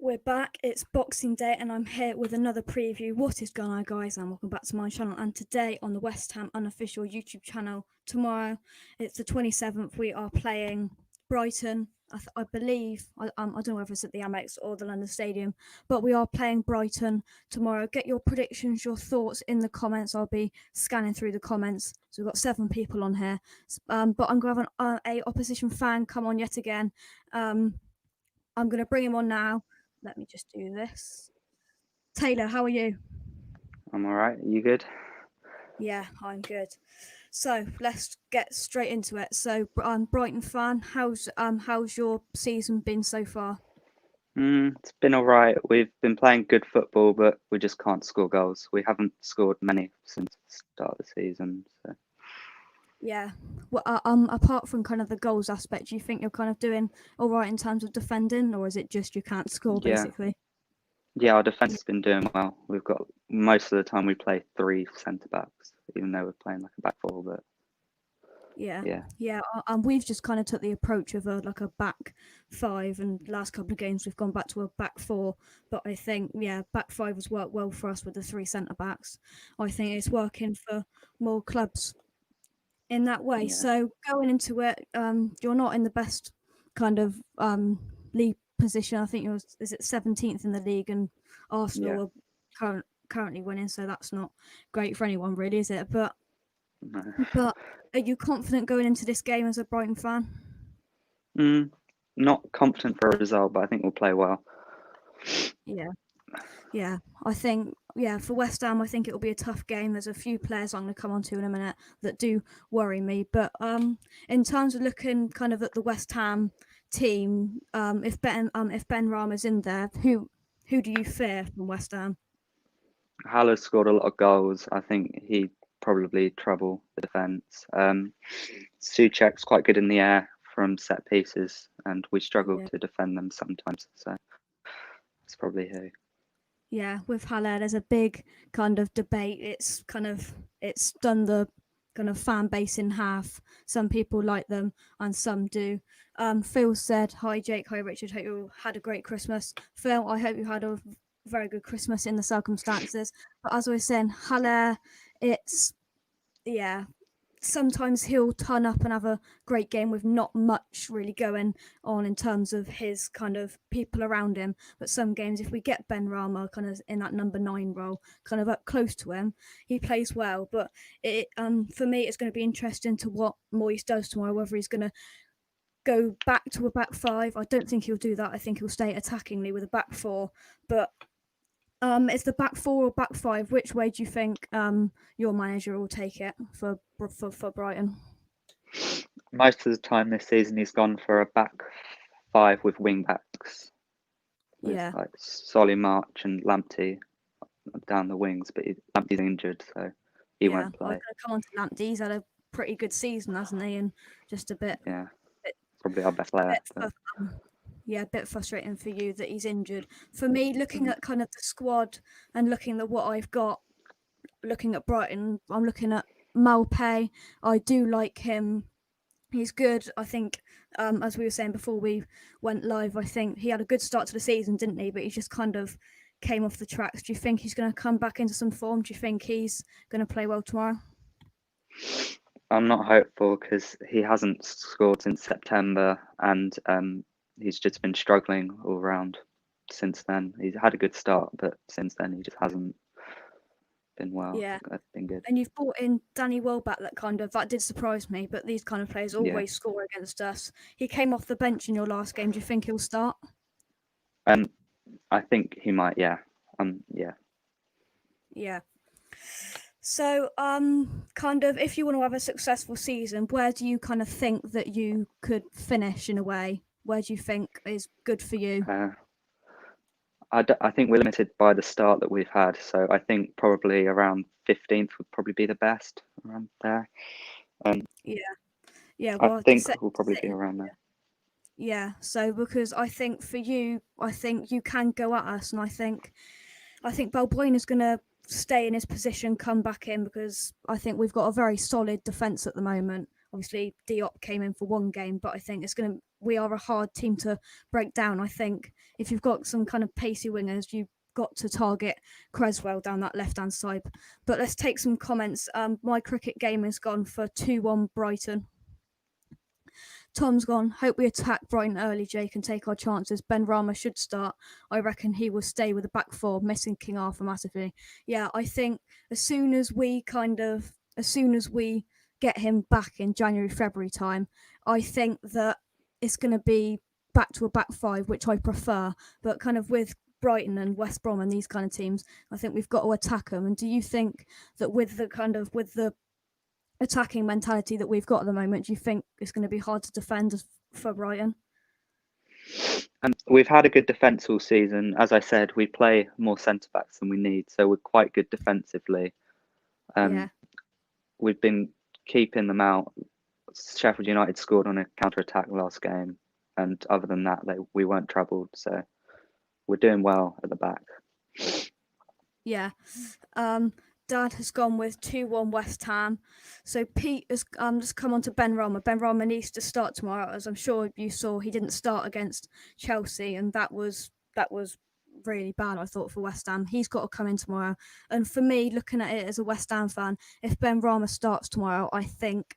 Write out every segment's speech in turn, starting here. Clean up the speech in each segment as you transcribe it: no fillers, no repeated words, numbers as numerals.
We're back. It's Boxing Day, and I'm here with another preview. What is going on, guys? And welcome back to my channel. And today on the West Ham unofficial YouTube channel, tomorrow, it's the 27th. We are playing Brighton. I believe I don't know whether it's at the Amex or the London Stadium, but we are playing Brighton tomorrow. Get your predictions, your thoughts in the comments. I'll be scanning through the comments. So we've got 7 people on here, but I'm going to have a opposition fan come on yet again. I'm going to bring him on now. Let me just do this. Taylor, how are you? I'm all right. You good? Yeah, I'm good. So let's get straight into it. So I'm Brighton fan. How's your season been so far? It's been all right. We've been playing good football, but we just can't score goals. We haven't scored many since the start of the season. So. Yeah. Well, apart from kind of the goals aspect, do you think you're kind of doing all right in terms of defending, or is it just you can't score basically? Yeah, our defence has been doing well. We've got most of the time we play 3 centre backs, even though we're playing like a back 4. But Yeah. We've just kind of took the approach of a back 5, and last couple of games we've gone back to a back 4. But I think back 5 has worked well for us with the 3 centre backs. I think it's working for more clubs in that way. Yeah. So going into it, you're not in the best kind of league position. I think is it 17th in the league, and Arsenal are currently winning, so that's not great for anyone, really, is it? But are you confident going into this game as a Brighton fan? Not confident for a result, but I think we'll play well. Yeah. I think for West Ham, I think it will be a tough game. There's a few players I'm going to come on to in a minute that do worry me. But in terms of looking kind of at the West Ham team, if Ben Rama's in there, who do you fear from West Ham? Haller's scored a lot of goals. I think he'd probably trouble the defence. Souček's quite good in the air from set pieces, and we struggle to defend them sometimes. So that's probably who. Yeah, with Haller, there's a big kind of debate. It's done the kind of fan base in half. Some people like them and some do. Phil said, "Hi Jake, hi Richard. Hope you had a great Christmas." Phil, I hope you had a very good Christmas in the circumstances. But as I was saying, Haller, sometimes he'll turn up and have a great game with not much really going on in terms of his kind of people around him. But some games, if we get Ben Rama kind of in that number 9 role, kind of up close to him, he plays well. But for me, it's going to be interesting to what Moyes does tomorrow, whether he's going to go back to a back 5. I don't think he'll do that. I think he'll stay attackingly with a back 4. But it's the back 4 or back 5. Which way do you think your manager will take it for Brighton? Most of the time this season, he's gone for a back 5 with wing backs. With like Solly March and Lamptey down the wings, but Lamptey's injured, so he won't play. I'm going to come on to Lamptey. He's had a pretty good season, hasn't he? And just a bit. Yeah, probably our best player. A bit frustrating for you that he's injured. For me, looking at kind of the squad and looking at what I've got, looking at Brighton, I'm looking at Malpay. I do like him. He's good. I think, as we were saying before we went live, I think he had a good start to the season, didn't he? But he just kind of came off the tracks. Do you think he's going to come back into some form? Do you think he's going to play well tomorrow? I'm not hopeful because he hasn't scored since September, and he's just been struggling all around since then. He's had a good start, but since then he just hasn't been well. Been good. And you've brought in Danny Welbeck. That did surprise me. But these kind of players always score against us. He came off the bench in your last game. Do you think he'll start? I think he might. Yeah. Yeah. So, kind of, if you want to have a successful season, where do you kind of think that you could finish in a way? Where do you think is good for you? I think we're limited by the start that we've had. So I think probably around 15th would probably be the best, around there. Well, I think we'll probably be around there. Yeah, so because I think for you, I think you can go at us, and I think Boleyn is going to stay in his position, come back in, because I think we've got a very solid defence at the moment. Obviously, Diop came in for one game, but I think it's going to we are a hard team to break down. I think if you've got some kind of pacey wingers, you've got to target Creswell down that left-hand side. But let's take some comments. My cricket game has gone for 2-1 Brighton. Tom's gone. Hope we attack Brighton early, Jake, and take our chances. Ben Rama should start. I reckon he will stay with the back four, missing King Arthur massively. Yeah, I think as soon as we get him back in January, February time, I think that it's going to be back to a back five, which I prefer. But kind of with Brighton and West Brom and these kind of teams, I think we've got to attack them. And do you think that with the attacking mentality that we've got at the moment, do you think it's going to be hard to defend for Brighton? We've had a good defence all season. As I said, we play more centre backs than we need, so we're quite good defensively. We've been keeping them out. Sheffield United scored on a counter attack last game, and other than that, we weren't troubled. So we're doing well at the back. Yeah. Dad has gone with 2-1 West Ham. So Pete has just come on to Ben Rama. Ben Rama needs to start tomorrow, as I'm sure you saw. He didn't start against Chelsea, and that was really bad, I thought, for West Ham. He's got to come in tomorrow. And for me, looking at it as a West Ham fan, if Ben Rama starts tomorrow, I think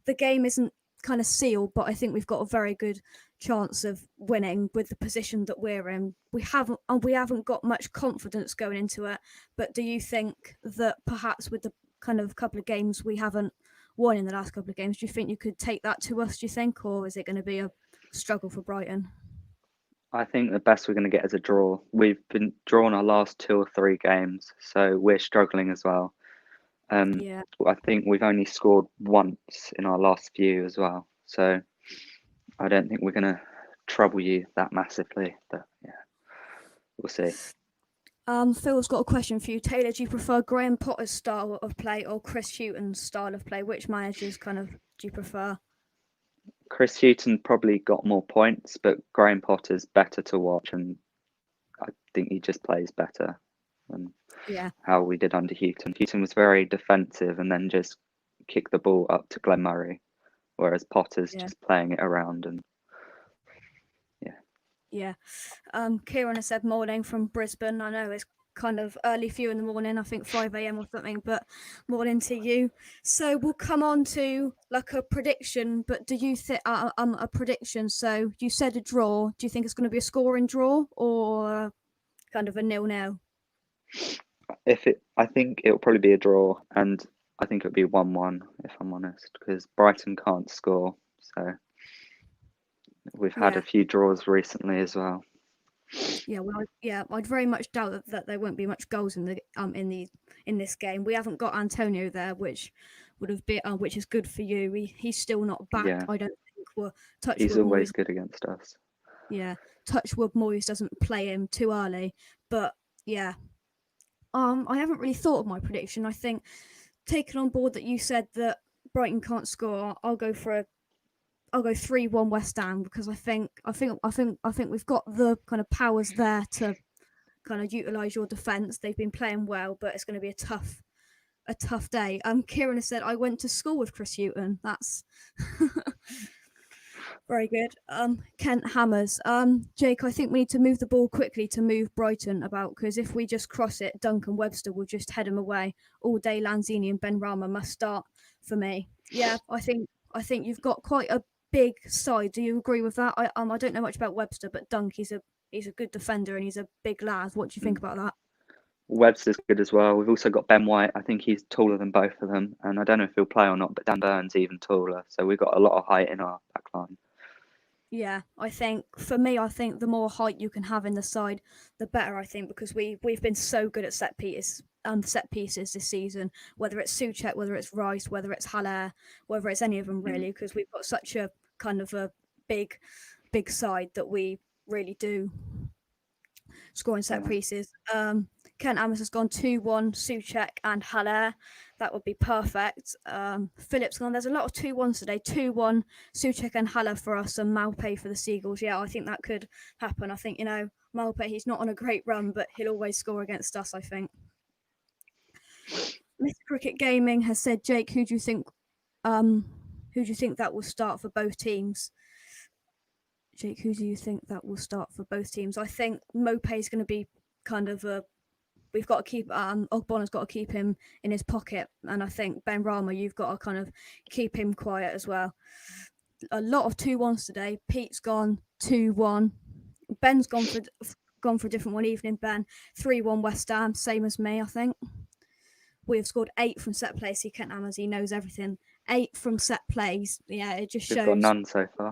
the game isn't kind of sealed, but I think we've got a very good chance of winning with the position that we're in. We haven't got much confidence going into it, but do you think that perhaps with the kind of couple of games we haven't won in the last couple of games, do you think you could take that to us, do you think, or is it going to be a struggle for Brighton? I think the best we're going to get is a draw. We've been drawn our last 2 or 3 games, so we're struggling as well. I think we've only scored once in our last few as well, so I don't think we're going to trouble you that massively, but yeah, we'll see. Phil's got a question for you. Taylor, do you prefer Graham Potter's style of play or Chris Hughton's style of play? Which managers do you prefer? Chris Hughton probably got more points, but Graham Potter's better to watch, and I think he just plays better than how we did under Hughton. Hughton was very defensive and then just kicked the ball up to Glenn Murray, whereas Potter's just playing it around and Kieran has said morning from Brisbane. I know it's kind of early for you in the morning, I think 5 a.m. or something, but morning to you. So we'll come on to like a prediction, but do you think a prediction? So you said a draw. Do you think it's going to be a scoring draw or kind of a 0-0? I think it'll probably be a draw, and I think it'll be 1-1 if I'm honest, because Brighton can't score. So we've had a few draws recently as well. I'd very much doubt that there won't be much goals in this game. We haven't got Antonio there, which would have been which is good for you. He's still not back. Yeah. I don't think He's always good against us. Yeah, Touchwood Moyes doesn't play him too early, but yeah. I haven't really thought of my prediction. I think taking on board that you said that Brighton can't score, I'll go 3-1 West Ham, because I think we've got the kind of powers there to kind of utilise your defence. They've been playing well, but it's going to be a tough day. Kieran has said I went to school with Chris Hughton. That's very good. Kent Hammers. Jake, I think we need to move the ball quickly to move Brighton about, because if we just cross it, Duncan Webster will just head him away all day. Lanzini and Ben Rama must start for me. Yeah, I think you've got quite a big side. Do you agree with that? I don't know much about Webster, but Dunk, he's a good defender and he's a big lad. What do you think about that? Webster's good as well. We've also got Ben White. I think he's taller than both of them, and I don't know if he'll play or not, but Dan Burns even taller. So we've got a lot of height in our back line. Yeah, I think for me, the more height you can have in the side, the better. I think, because we've been so good at set pieces this season. Whether it's Souček, whether it's Rice, whether it's Haller, whether it's any of them really, because we've got such a kind of a big side that we really do score in set pieces. Kent Amos has gone 2-1 Souček and Haller. That would be perfect. Philip's gone. There's a lot of 2-1s today. 2-1 Souček and Haller for us, and Malpe for the Seagulls. Yeah, I think that could happen. I think Malpe, he's not on a great run, but he'll always score against us, I think. Mr. Cricket Gaming has said, Jake, who do you think that will start for both teams? Jake, who do you think that will start for both teams? I think Mopé is going to be kind of a. We've got to keep Ogbonna's got to keep him in his pocket, and I think Ben Rama, you've got to kind of keep him quiet as well. A lot of 2-1s today. Pete's gone 2-1. Ben's gone for a different one. Evening Ben, 3-1 West Ham, same as me. I think we have scored 8 from set plays. He can't Amaz, he knows everything. 8 from set plays. Yeah, it just We've shows got none so far.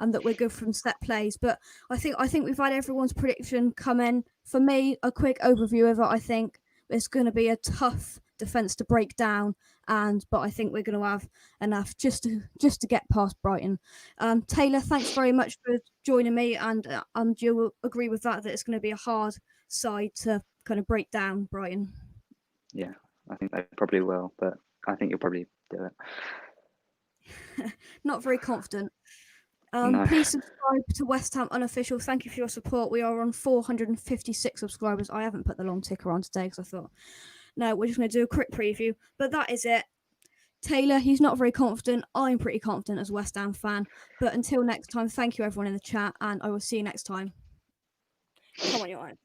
and that we're good from set plays. But I think we've had everyone's prediction come in. For me, a quick overview of it. I think it's going to be a tough defence to break down, but I think we're going to have enough just to get past Brighton. Taylor, thanks very much for joining me, and do you agree with that it's going to be a hard side to kind of break down Brighton? Yeah, I think they probably will, but I think you'll probably do it. Not very confident. No. Please subscribe to West Ham Unofficial. Thank you for your support. We are on 456 subscribers. I haven't put the long ticker on today because I thought, no, we're just going to do a quick preview. But that is it. Taylor, he's not very confident. I'm pretty confident as a West Ham fan. But until next time, thank you everyone in the chat, and I will see you next time. Come on, you're right.